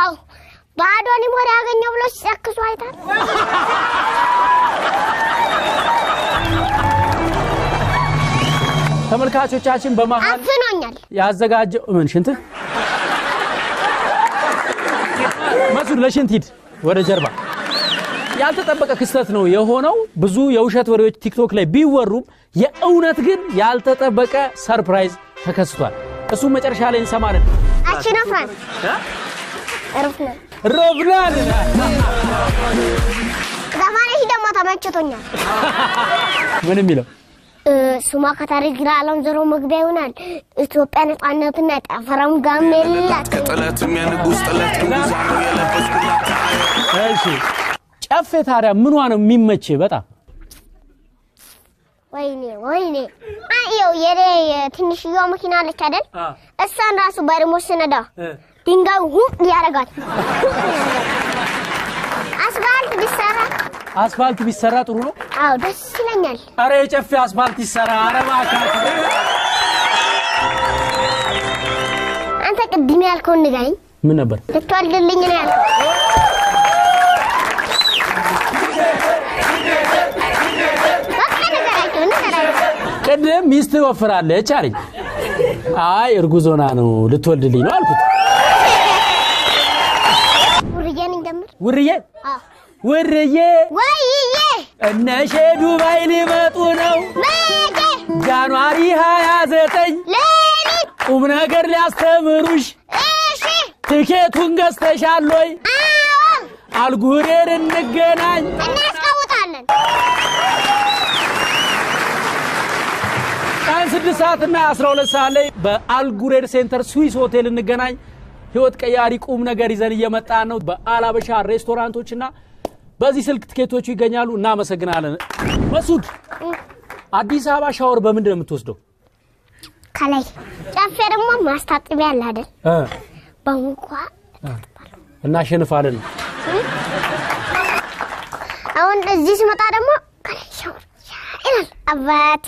አው ባዶኒ ሞራ ያገኘው ብሎ ሲያክሱ አይታል ተመልካቾቻችን በመሃል አፍኖኛል ያዘጋጀው ምን ሽንት መስሉ ለሽንት ሂድ ወደ ጀርባ ያልተጠበቀ ክስተት ነው የሆነው ብዙ የውሸት ወሬዎች ቲክቶክ ላይ ቢወሩም የእውነት ግን ያልተጠበቀ ሰርፕራይዝ ተከስቷል እሱ መጨረሻ ላይ እንሰማለን አቺናፍራን ሮብናን ዛማኔ ሂደማ ተመችቶኛል ምንም ይለው ሱማ ከታሪክ ግራ ዓለም ዘሮ መግቢያ ይሆናል ኢትዮጵያ ነጻነትና ጠፈረም ጋሜላት ከጥለትም የንጉስ ጥለት ጉዛ ነው የለበስኩላት እሺ ጨፌ ታዲያ ምንዋ ነው የሚመች በጣም ወይኔ አየው የሬ ትንሽዬው መኪና አለች አይደል እሷን ራሱ በሪሞት ስነዳ ድንጋዩ ሁሉ ያረጋል አስፋልት ቢሰራ ጥሩ ነው አው ደስ ይለኛል አረ የጨፌ አስፋልት ይሰራ አረባካ አንተ ቅድም ያልከው ንገረኝ ምን ነበር ልትወልድልኝ ነው ያልከው ቅድም ሚስት ወፍራለች አለኝ አይ እርጉዞና ነው ልትወልድልኝ ነው አልኩት ውርዬ እነሼ ዱባይ ሊመጡ ነው ጃንዋሪ 29 ቁም ነገር ሊያስተምሩሽ እሺ ትኬቱን ገዝተሻል ወይ አልጉሬር እንገናኝ እናስቀውታለን ቀን 6 ሰዓትና 12 ሰዓት ላይ በአልጉሬር ሴንተር ስዊስ ሆቴል እንገናኝ ህይወት ቀያሪ ቁም ነገር ይዘን እየመጣን ነው በአላበሻ ሬስቶራንቶችና በዚህ ስልክ ትኬቶቹ ይገኛሉ እናመሰግናለን መስዑድ አዲስ አበባ ሻወር በምን እንደምትወስደው ከላይ ጨፌ ደግሞ ማስታጠቢያ አለ አይደል በሙቋ እና ሸንፋለን አሁን እዚህ ሲመጣ ደግሞ ከላይ ሻወር ይላል አባቴ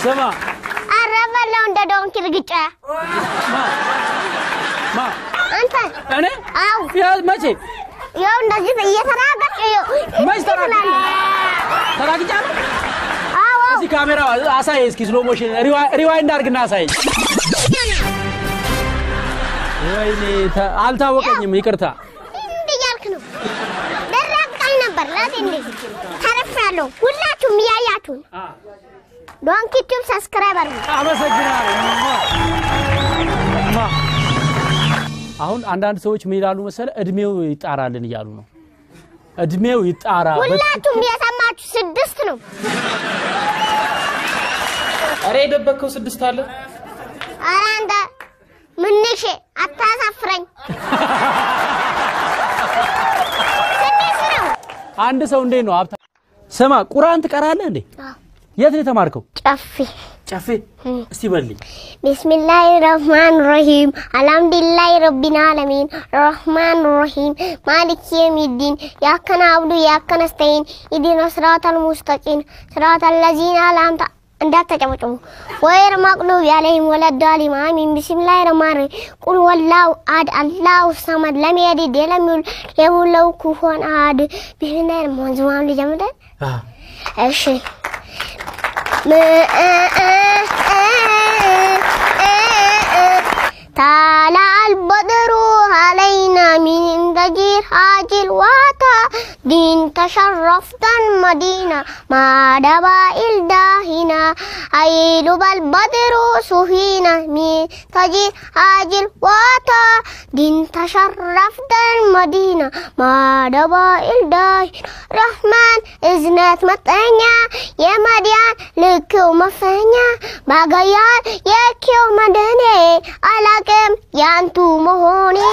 ስማ አረበለው እንደ ዶንኪ ልግጫ ማ አንተ እኔ አው መቼ ያው እንደዚህ እየተራገጥ መች ተራግጫለሁ አው እዚህ ካሜራ አሳይ እስኪ ስሎ ሞሽን ሪዋይንድ አድርግና አሳይ ወይኔ አልታወቀኝም ይቅርታ እንዲያልክ ነው ደረቅጣል ነበር ለቴንዴ ተረፍራለሁ ሁላችሁም ያያችሁ ዶንኪ ቲዩብ ሰብስክራይብ አድርጉ አመሰግናለሁ አሁን አንዳንድ ሰዎች ምን ይላሉ መሰለ እድሜው ይጣራልን ይያሉ ነው እድሜው ይጣራ ሁላችሁም የሰማችሁ 6 ነው አሬ ደበከው 6 አለ አራንዳ ምንሽ አታሳፍረኝ 6 ነው አንድ ሰው እንዴ ነው ሀብታ ስማ ቁርአን ትቀራለህ እንዴ የት ነው ተማርከው ጨፌ እስቲ በልኝ ቢስሚላሂር ረህማኒር ረሂም አልሐምዱሊላሂ ረቢል ዓለሚን ረህማኒር ረሂም ማሊክ የውሚዲን ኢያከ ነዕቡዱ ወኢያከ ነስተዒን ኢህዲነስ ሲራጠል ሙስተቂም ሲራጠል ለዚነ አንዐምተ እንዳትጨምጩ ወይር መቅሉብ ያለህም ወለዳሊም አሚን ቢስሚላሂር ረህማኒር ቁል ወላሁ አድ አላሁ ሰመድ ለም የሊድ ወለም ዩውለድ ለው ኩፉወን አሐድ ቢስሚላሂር ረህማኒር ረሂም ልጀምር እሺ طلع البدر علينا من دجير حاجل واتا دين تشرفت المدينة ما دبا الداهنا عيل بالبدر سفينة من دجير حاجل واتا دين تشرفت المدينة ما دبا الداهنا رحمن إذنات متنيا يا مديان لكو مفنيا باقيان يكيو مدني على كم يانتو مهوني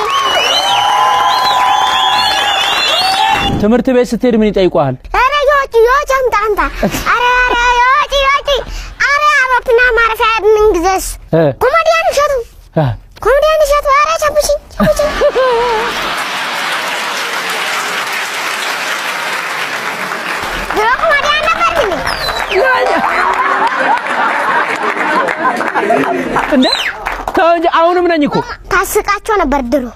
ትምርት ቤት ስትሄድ ምን ይጠይቁሃል አረ ዮቺ አምጣ አረ ዮቺ አረ አውሮፕላን ማረፊያ እንግዘስ ኮሜዲያን ሸቱ አረ ቻብሽ ኮሜዲያን ነበር እንዴ ታንጂ አሁንም ነኝ እኮ ታስቃቸው ነበር ድሮ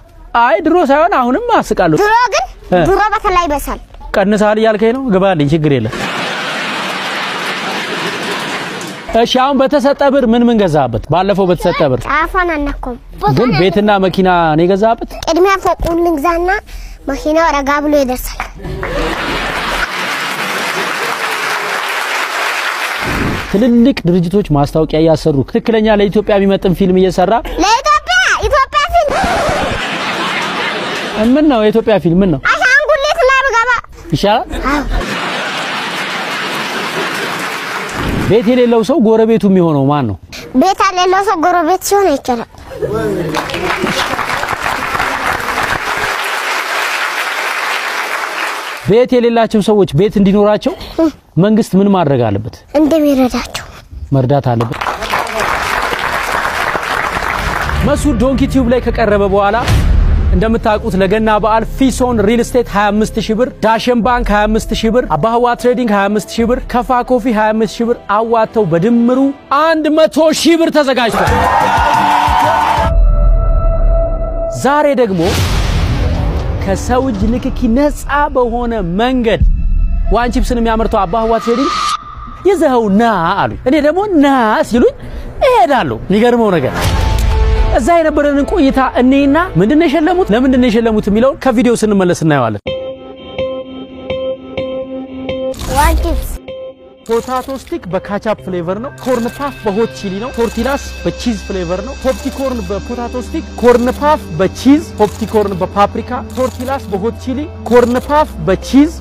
አይ ድሮ ሳይሆን አሁንም አስቃለሁ ድሮ ግን ድሮ በተላይ በሳል ቀንሳል ያልከኝ ነው ግባልኝ ችግር የለም እሺ አሁን በተሰጠ ብር ምን ገዛበት ባለፈው በተሰጠ ብር አፋን አናቆም ግን ቤትና መኪና ነው ገዛበት ቅድሚያ ፈቁን ልግዛና መኪናው ረጋ ብሎ ይደርሳል ትልልቅ ድርጅቶች ማስታወቂያ ያሰሩ ትክክለኛ ለኢትዮጵያ የሚመጥን ፊልም እየሰራ ለኢትዮጵያ ፊልም ምን ነው የኢትዮጵያ ፊልም ምን ነው አሻንጉሊት ላይ በጋባ ይሻላል ቤት የሌለው ሰው ጎረቤቱ የሚሆነው ማን ነው ቤት የሌለው ሰው ጎረቤት ሲሆን ይችላል ቤት የሌላቸው ሰዎች ቤት እንዲኖራቸው መንግስት ምን ማድረግ አለበት እንደሚረዳቸው መርዳት አለበት መስዑድ ዶንኪ ቲዩብ ላይ ከቀረበ በኋላ እንደምታውቁት ለገና በዓል ፊሶን ሪል ስቴት 25000 ብር ዳሽን ባንክ 25000 ብር አባህዋ ትሬዲንግ 25000 ብር ከፋ ኮፊ 25000 ብር አዋተው በድምሩ 100000 ብር ተዘጋጅቷል ዛሬ ደግሞ ከሰው እጅ ንክኪ ነፃ በሆነ መንገድ ዋንቺፕስን የሚያመርተው አባህዋ ትሬዲንግ ይዘውና አሉ እኔ ደግሞ ና ሲሉኝ እሄዳለሁ የሚገርመው ነገር እዛ የነበረንን ቆይታ እኔና ምንድነው የሸለሙት ለምንድነው የሸለሙት የሚለው ከቪዲዮ ስንመለስ እናየዋለን ዋንቺፕስ ፖታቶ ስቲክ በካቻፕ ፍሌቨር ነው ኮርን ፓፍ በሆት ቺሊ ነው ቶርቲላስ በቺዝ ፍሌቨር ነው ፖፕቲኮርን በፖታቶ ስቲክ ኮርን ፓፍ በቺዝ ፖፕቲኮርን በፓፕሪካ ቶርቲላስ በሆት ቺሊ ኮርን ፓፍ በቺዝ